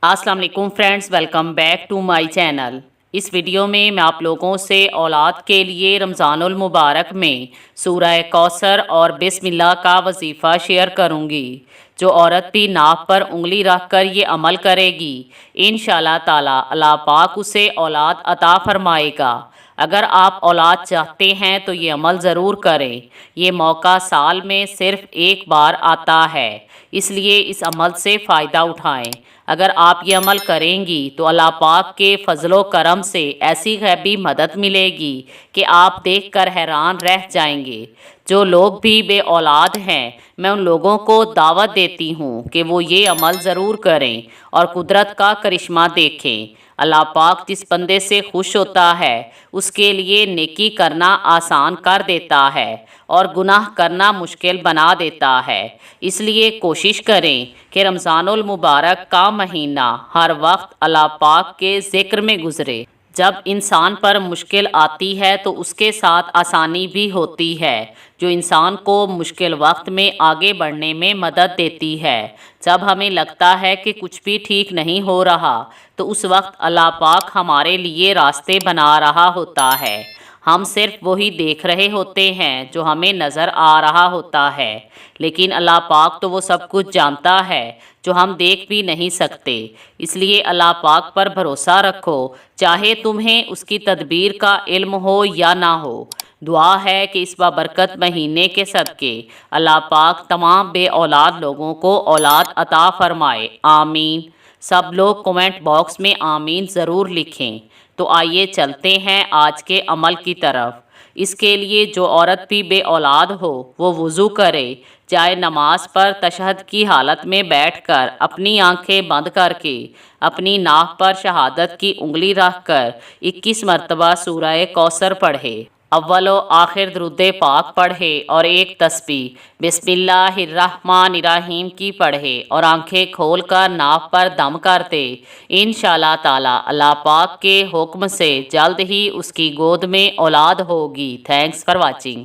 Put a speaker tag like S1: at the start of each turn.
S1: अस्सलाम वालेकुम friends, welcome back to my channel. इस वीडियो में मैं आप लोगों से औलाद के लिए रमज़ानुल मुबारक में सूरह कौसर और बिस्मिल्लाह का वजीफ़ा शेयर करूंगी। जो औरत भी नाक पर उंगली रख कर ये अमल करेगी, इंशाअल्लाह ताला अल्लाह पाक उसे औलाद अता फरमाएगा। अगर आप औलाद चाहते हैं तो ये अमल ज़रूर करें। ये मौका साल में सिर्फ़ एक बार आता है, इसलिए इस अमल से फ़ायदा उठाएं। अगर आप ये अमल करेंगी तो अल्लाह पाक के फजलो करम से ऐसी गैबी मदद मिलेगी कि आप देखकर हैरान रह जाएंगे। जो लोग भी बे औलाद हैं, मैं उन लोगों को दावत देती हूँ कि वो ये अमल ज़रूर करें और कुदरत का करिश्मा देखें। अल्लाह पाक जिस बंदे से खुश होता है उसके लिए नेकी करना आसान कर देता है और गुनाह करना मुश्किल बना देता है। इसलिए कोशिश करें कि रमज़ानुल मुबारक का महीना हर वक्त अल्लाह पाक के ज़िक्र में गुज़रे। जब इंसान पर मुश्किल आती है तो उसके साथ आसानी भी होती है, जो इंसान को मुश्किल वक्त में आगे बढ़ने में मदद देती है। जब हमें लगता है कि कुछ भी ठीक नहीं हो रहा तो उस वक्त अल्लाह पाक हमारे लिए रास्ते बना रहा होता है। हम सिर्फ वही देख रहे होते हैं जो हमें नज़र आ रहा होता है, लेकिन अल्लाह पाक तो वो सब कुछ जानता है जो हम देख भी नहीं सकते। इसलिए अल्लाह पाक पर भरोसा रखो, चाहे तुम्हें उसकी तदबीर का इल्म हो या ना हो। दुआ है कि इस बाबरकत महीने के सदके अल्लाह पाक तमाम बे औलाद लोगों को औलाद अता फरमाए। आमीन। सब लोग कमेंट बॉक्स में आमीन ज़रूर लिखें। तो आइए चलते हैं आज के अमल की तरफ। इसके लिए जो औरत भी बे औलाद हो वो वज़ू करे, चाहे नमाज पर तशहद की हालत में बैठकर अपनी आंखें बंद करके अपनी नाक पर शहादत की उंगली रख कर 21 मरतबा सूरह कौसर पढ़े, अव्वलो आखिर दुरूद पाक पढ़े और एक तस्बीह बिस्मिल्लाहिर्रहमानिर्रहीम की पढ़े और आंखें खोल कर नाक पर दम कर दे। इंशाअल्लाह ताला अल्लाह पाक के हुक्म से जल्द ही उसकी गोद में औलाद होगी। Thanks for watching.